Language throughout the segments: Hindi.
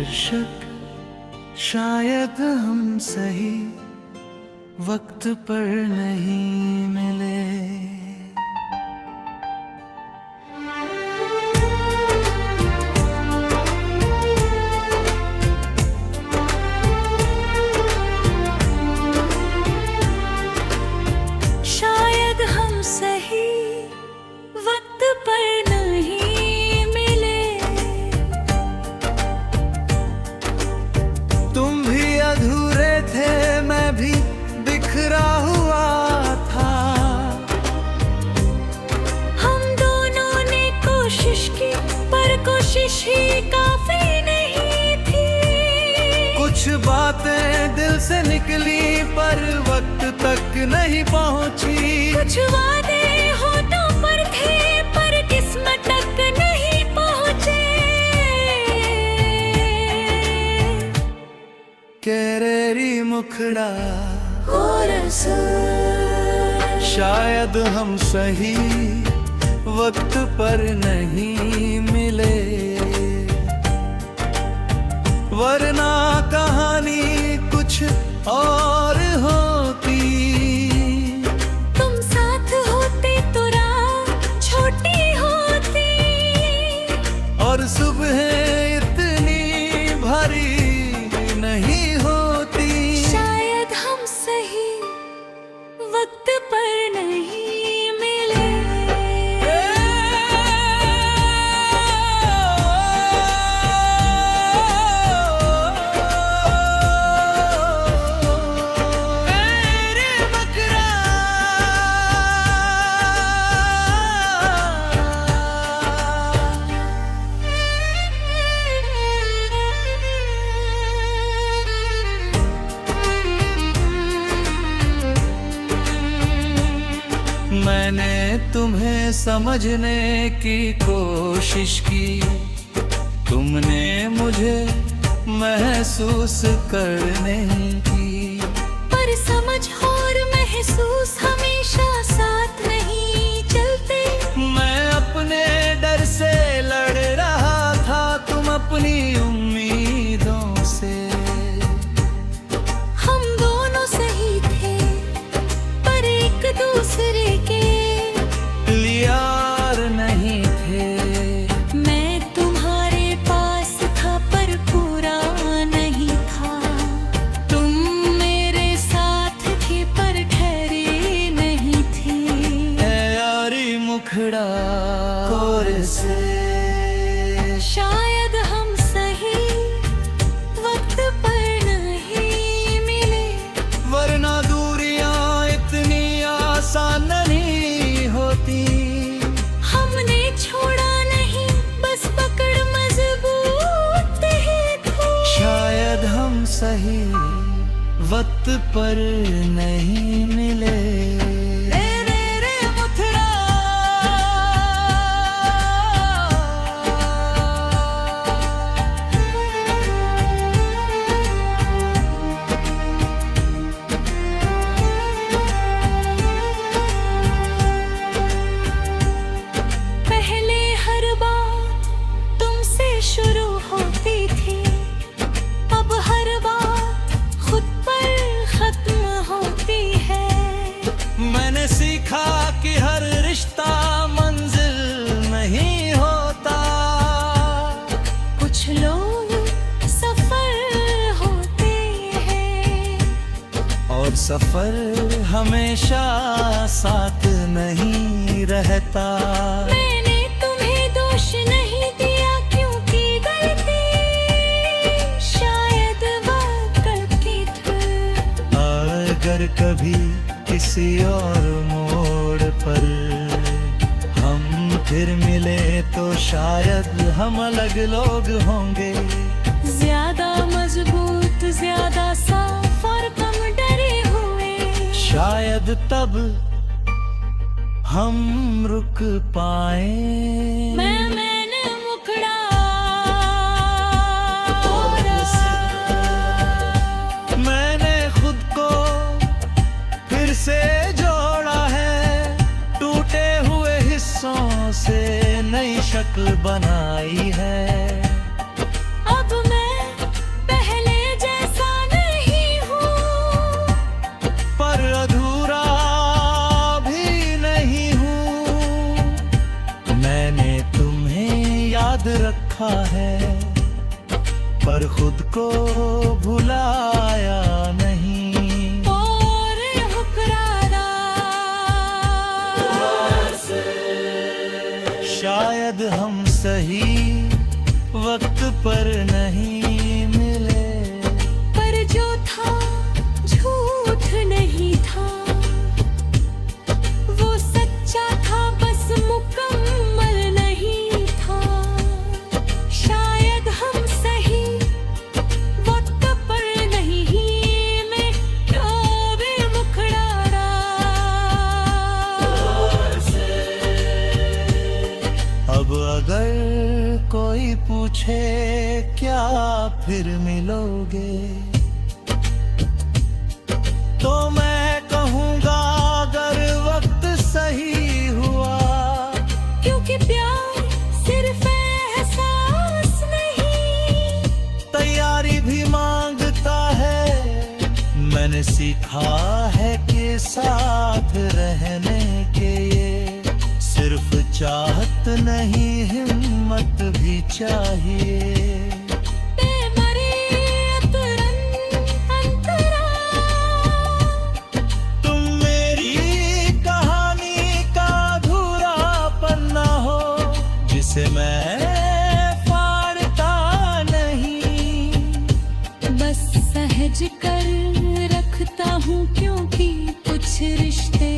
दर्शक शायद हम सही वक्त पर नहीं मिले। शायद हम सही वक्त पर नहीं मिले। तुम भी अधूरे थे, मैं भी बिखरा हुआ था। हम दोनों ने कोशिश की पर कोशिश ही काफी नहीं थी। कुछ बातें दिल से निकली पर वक्त तक नहीं पहुंची। कुछ वादे होठों पर थे पर किस्मत तक नहीं पहुंचे। केरेरी मुखड़ा शायद हम सही वक्त पर नहीं मिले, वरना कहानी कुछ और होती। तुम साथ होते तो रात छोटी होती और सुबह इतनी भारी नहीं होती। शायद हम सही वक्त पर नहीं मिले। मैंने तुम्हें समझने की कोशिश की, तुमने मुझे महसूस करने की। पर समझ और महसूस हमेशा साथ नहीं चलते। मैं अपने डर से लड़ रहा था, तुम अपनी उम्मीदों से। हम दोनों सही थे पर एक दूसरे के यार नहीं थे। मैं तुम्हारे पास था पर पूरा नहीं था। तुम मेरे साथ थे पर ठहरे नहीं थे। यारी मुखड़ा कोरे से शायद हम सही वक्त पर नहीं मिले, वरना दूरियां इतनी आसान नहीं होती। हमने छोड़ा नहीं बस पकड़ मजबूत ही थी। शायद हम सही वक्त पर नहीं मिले। पहले हर बात तुमसे शुरू होती थी, अब हर बात खुद पर खत्म होती है। मैंने सीखा कि हर रिश्ता मंजिल नहीं होता। कुछ लोग सफर होते हैं और सफर हमेशा साथ नहीं रहता। मैंने तुम्हें दोष नहीं दिया क्योंकि गलती शायद वक्त की थी। अगर कभी किसी और मोड़ पर हम फिर मिले तो शायद हम अलग लोग होंगे। ज्यादा मजबूत, ज्यादा साफ और कम डरे हुए। शायद तब हम रुक पाए। मैंने मुखड़ा मैंने खुद को फिर से जोड़ा है, टूटे हुए हिस्सों से नई शक्ल बनाई है। अब मैं देखा है, पर खुद को भुलाया नहीं। और हुक्राना शायद हम सही वक्त पर नहीं मिले, पर जो था झूठ नहीं था, वो सच्चा था बस मुकम्मल नहीं था। शायद हम सही वक्त पर नहीं में कभी मुखड़ाना। अब अगर कोई पूछे क्या फिर मिलोगे, तो मैं कहूँगा अगर वक्त सही हुआ। क्योंकि प्यार सिर्फ एहसास नहीं, तैयारी भी मांगता है। मैंने सीखा है कि साथ रहने के ये सिर्फ चाहत नहीं, हिम्मत भी चाहिए। तुम मेरी कहानी का अधूरा पन्ना हो, जिसे मैं फाड़ता नहीं। बस सहज कर रखता हूँ, क्योंकि कुछ रिश्ते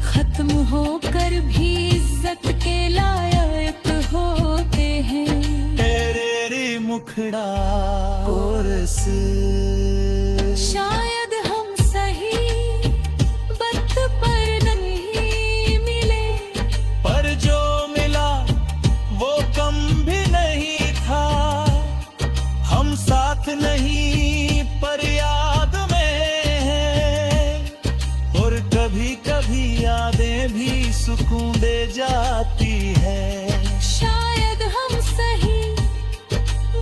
खत्म होकर भी इज्जत के लायक होते हैं। तेरे मुखड़ा कोरस, शायद हम सही वक्त पर नहीं मिले, पर जो मिला वो कम भी नहीं था। हम साथ नहीं पर याद में हैं, और कभी कभी यादें भी सुकून दे जाती है। शायद हम सही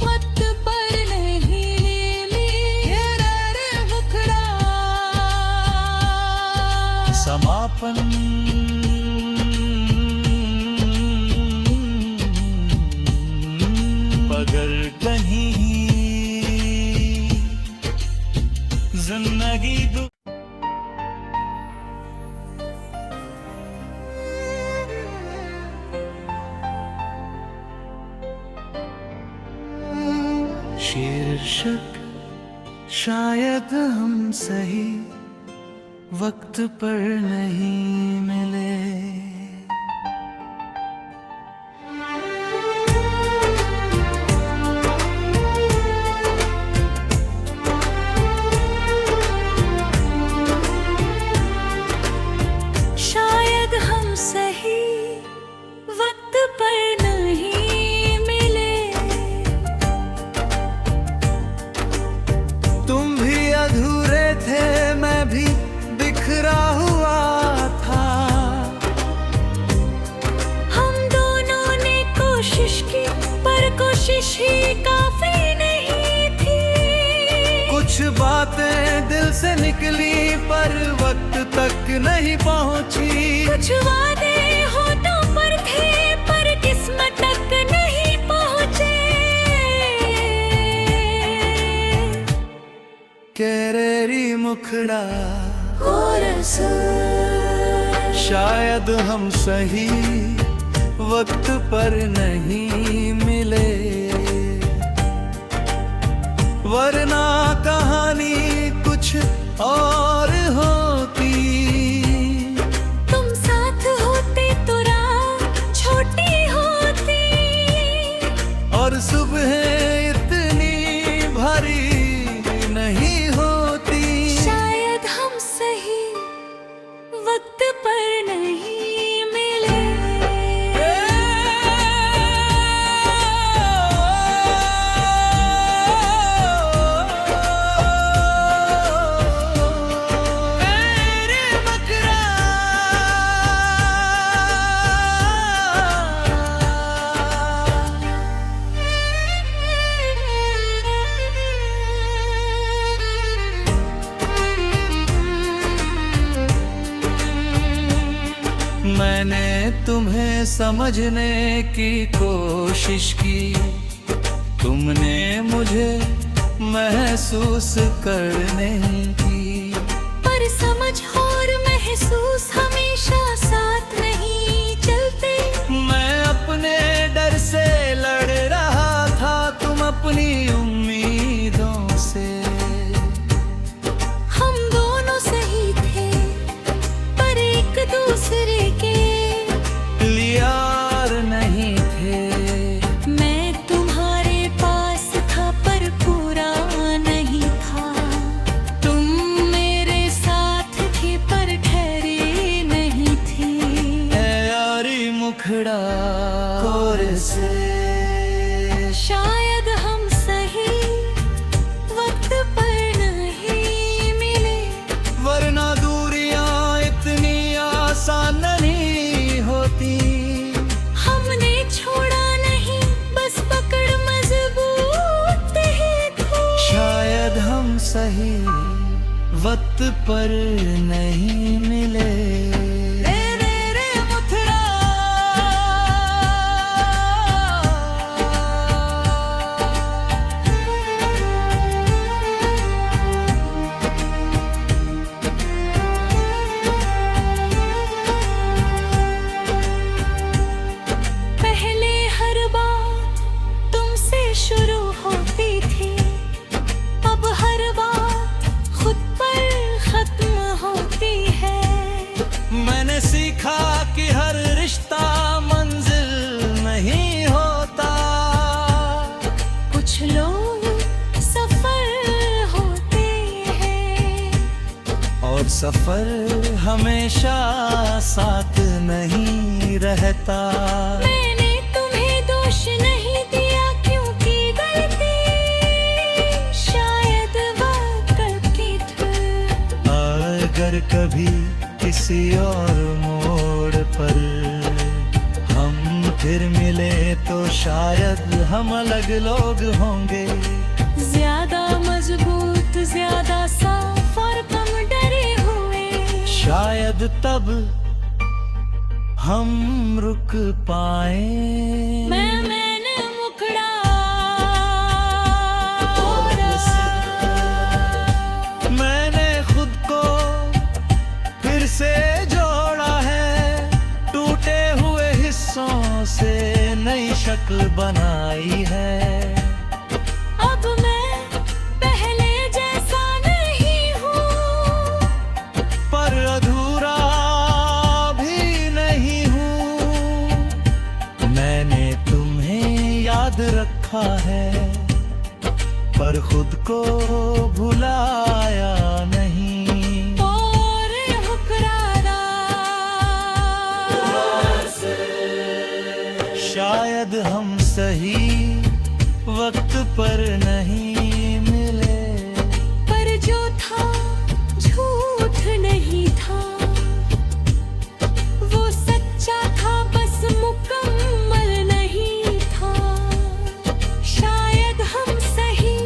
वक्त पर नहीं मिले, मुखड़ा। समापन मगर कहीं जिंदगी शीर्षक शायद हम सही वक्त पर नहीं मिले। शायद हम सही वक्त पर नहीं मिले, तुम भी अधूरे थे, मैं भी बिखरा हुआ था। हम दोनों ने कोशिश की, पर कोशिश ही काफी नहीं थी। कुछ बातें दिल से निकली पर वक्त तक नहीं पहुंची। कुछ वादे होठों पर थे, पर किस्मत तक नहीं पहुंचे। केरेरी मुखड़ा कोरस, शायद हम सही वक्त पर नहीं मिले, वरना कहानी कुछ और होती। तुम साथ होते तो रात छोटी होती, और सुबह इतनी भारी नहीं होती। शायद हम सही वक्त पर नहीं मिले। मैंने तुम्हें समझने की कोशिश की, तुमने मुझे महसूस करने की, पर समझ और महसूस हमेशा साथ नहीं चलते। मैं अपने डर से लड़ रहा था, तुम अपनी उम्मीदों से। हम दोनों सही थे पर एक दूसरे के लियार नहीं थे। मैं तुम्हारे पास था पर पूरा नहीं था, तुम मेरे साथ थे पर ठहरे नहीं थे। ऐ यारी मुखड़ा कोरे से, शायद हम सही वक्त पर नहीं मिले, वरना दूरियां इतनी आसान नहीं होती। हमने छोड़ा नहीं बस पकड़ मजबूत है थी। शायद हम सही वक्त पर नहीं मिले। रे रे रे मुथड़ा, पहले हर बात तुमसे शुरू होती थी, अब हर बात खुद पर खत्म होती है। मैंने सीखा कि हर रिश्ता मंजिल नहीं होता। कुछ लोग सफर होते हैं और सफर हमेशा साथ नहीं रहता। मैंने तुम्हें दोष नहीं दिया क्योंकि गलती शायद वक्त की थी। अगर कभी किसी और मोड़ पर हम फिर मिले तो शायद हम अलग लोग होंगे। ज्यादा मजबूत, ज्यादा साफ और कम डरे हुए। शायद तब हम रुक पाए। मैंने मुखड़ा मैंने खुद को फिर से जोड़ा है, टूटे हुए हिस्सों से नई शक्ल बनाई है। अब मैं पहले जैसा नहीं हूँ, पर अधूरा भी नहीं हूँ। मैंने तुम्हें याद रखा है पर खुद को भुलाया नहीं। और हुक्राना शायद हम सही वक्त पर नहीं मिले, पर जो था झूठ नहीं था, वो सच्चा था बस मुकम्मल नहीं था। शायद हम सही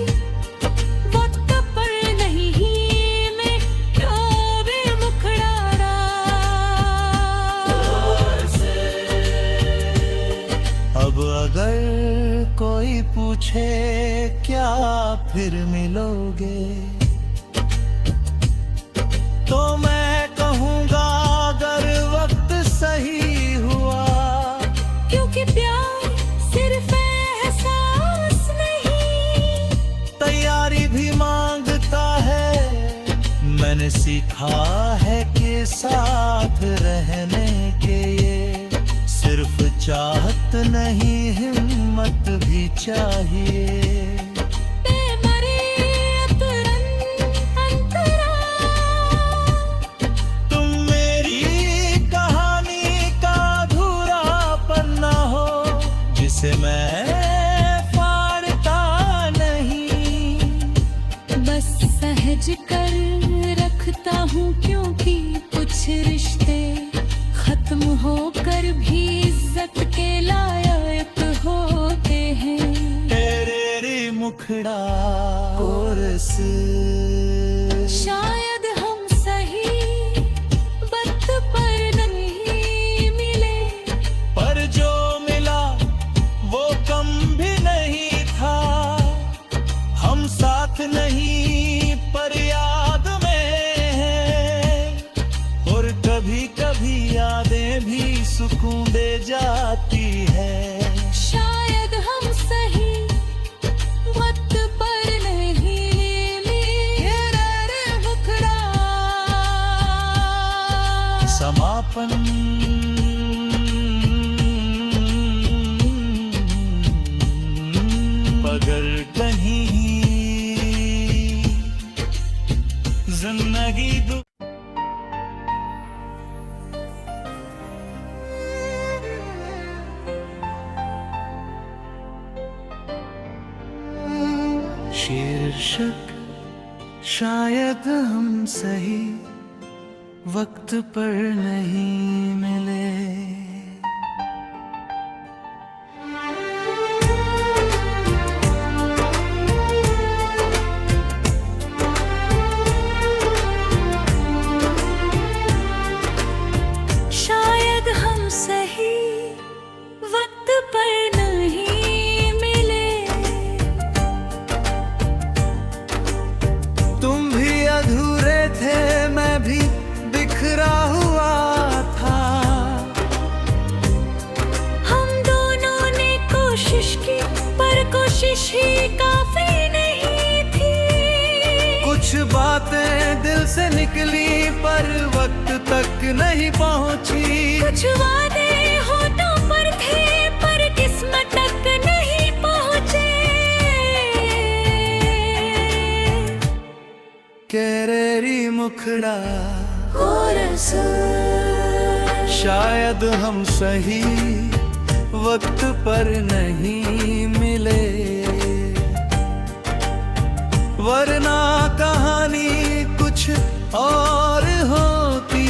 वक्त पर नहीं मैं कभी मुखड़ा अब अगर कोई पूछे क्या फिर मिलोगे, तो मैं कहूँगा अगर वक्त सही हुआ। क्योंकि प्यार सिर्फ एहसास नहीं, तैयारी भी मांगता है। मैंने सीखा है कि साथ रहने के ये सिर्फ चाहत नहीं, हिम्मत भी चाहिए। तुम मेरी कहानी का अधूरा पन्ना हो, जिसे मैं फाड़ता नहीं। बस सहज कर रखता हूँ क्योंकि कुछ रिश्ते खत्म होकर भी इज्जत के लायक होते हैं। तेरे अपनापन मगर कहीं जिंदगी शीर्षक शायद हम सही वक्त पर नहीं मिले। शायद हम सही वक्त पर नहीं मिले। तुम भी अधूरे थे, मैं भी बिखरा हुआ था। हम दोनों ने कोशिश की पर कोशिश ही काफी नहीं थी। कुछ बातें दिल से निकली पर वक्त तक नहीं पहुंची। कुछ वादे होठों पर थे पर किस्मत तक नहीं पहुंचे। केरेरी मुखड़ा और शायद हम सही वक्त पर नहीं मिले, वरना कहानी कुछ और होती।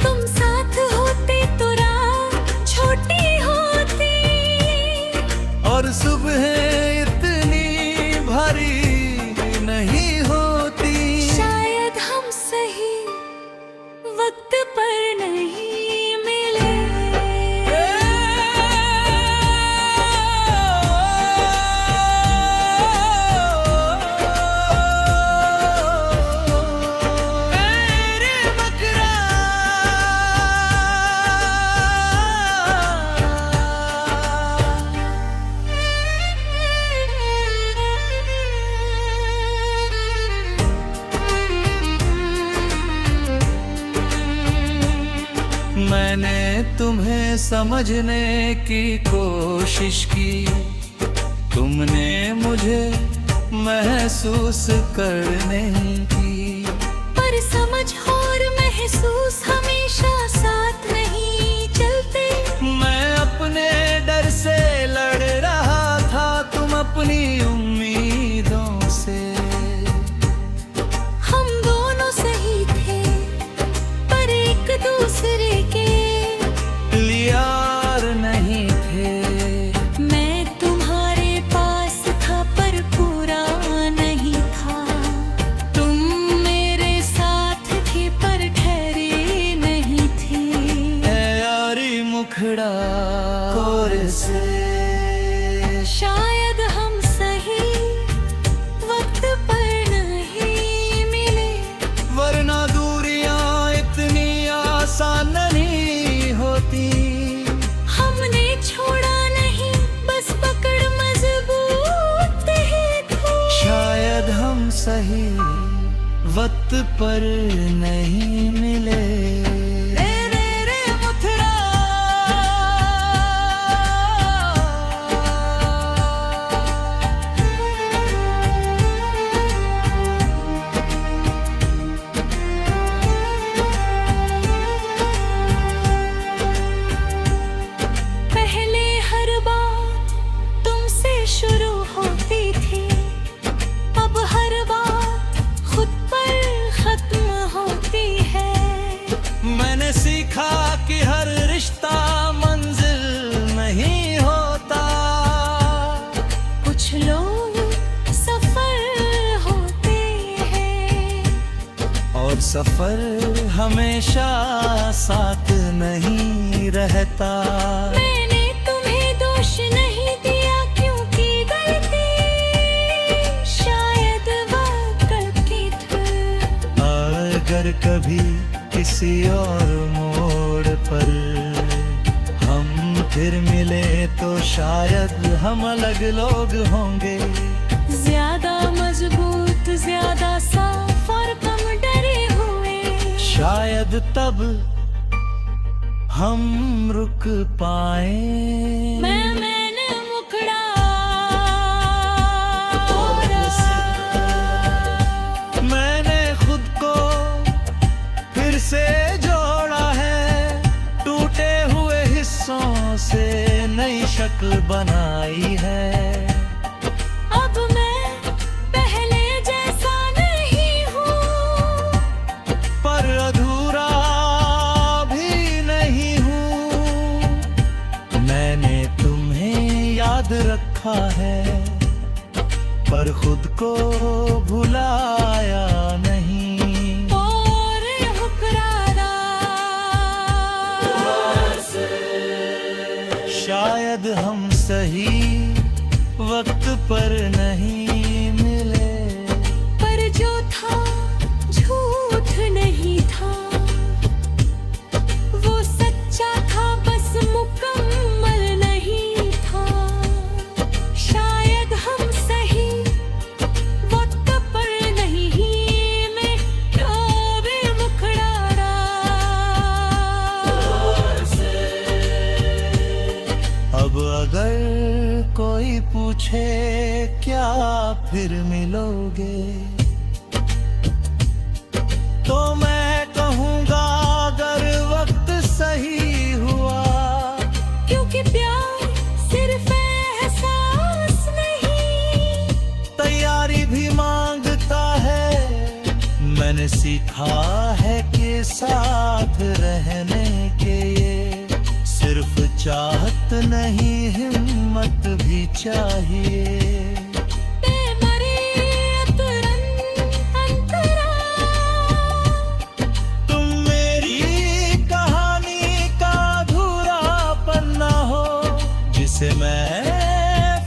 तुम साथ होते तो रात छोटी होती और सुबह इतनी भारी नहीं होती। शायद हम सही वक्त पर नहीं मिले। मैंने तुम्हें समझने की कोशिश की, तुमने मुझे महसूस करने की। पर समझ और महसूस हमेशा साथ नहीं चलते। मैं अपने डर से लड़ रहा था, तुम अपनी उम्मीदों से। हम दोनों सही थे पर एक दूसरे के यार नहीं थे। मैं तुम्हारे पास था पर पूरा नहीं था। तुम मेरे साथ थे पर ठहरे नहीं थे। ऐ यारी मुखड़ा कोरे से शायद हम सही वक्त पर नहीं मिले, वरना दूरियां इतनी आसान नहीं होती। हमने छोड़ा नहीं बस पकड़ मजबूत ही थी। शायद हम सही वक्त पर नहीं मिले। रे रे रे मुखड़ा पहले हर बात तुमसे शुरू होती थी, अब हर बात खुद पर खत्म होती है। मैंने सीखा कि हर रिश्ता मंजिल नहीं होता। कुछ लोग सफर होते हैं और सफर हमेशा साथ नहीं रहता। मैंने तुम्हें दोष नहीं दिया क्योंकि गलती शायद वक्त की थी। अगर कभी किसी और मोड़ पर हम फिर मिले तो शायद हम अलग लोग होंगे। ज्यादा मजबूत, ज्यादा साफ और कम डरे हुए। शायद शायद तब हम रुक पाए। मैंने मुखड़ा मैंने खुद को फिर से जोड़ा है, टूटे हुए हिस्सों से नई शक्ल बनाई है। अब मैं पहले जैसा नहीं हूँ, पर अधूरा भी नहीं हूँ। मैंने तुम्हें याद रखा है, पर खुद को भुलाया नहीं। और हुक्राना शायद हम सही वक्त पर नहीं मिले, पर जो था झूठ नहीं था, वो सच्चा था बस मुकम्मल नहीं था। शायद हम सही वक्त पर नहीं में डूबे मुखड़ा। अब अगर कोई पूछे क्या फिर मिलोगे, तो मैं कहूँगा अगर वक्त सही हुआ। क्योंकि प्यार सिर्फ एहसास नहीं, तैयारी भी मांगता है। मैंने सीखा है कि साथ रहने के ये सिर्फ चाहत नहीं, हिम्मत भी चाहिए। तुम मेरी कहानी का अधूरा पन्ना हो, जिसे मैं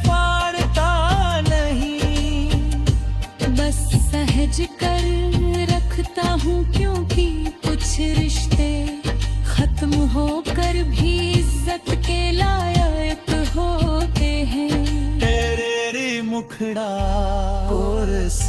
फाड़ता नहीं। बस सहज कर रखता हूँ, क्योंकि कुछ रिश्ते खत्म होकर भी इज्जत के लायक होते हैं। तेरे मुखड़ा कोरस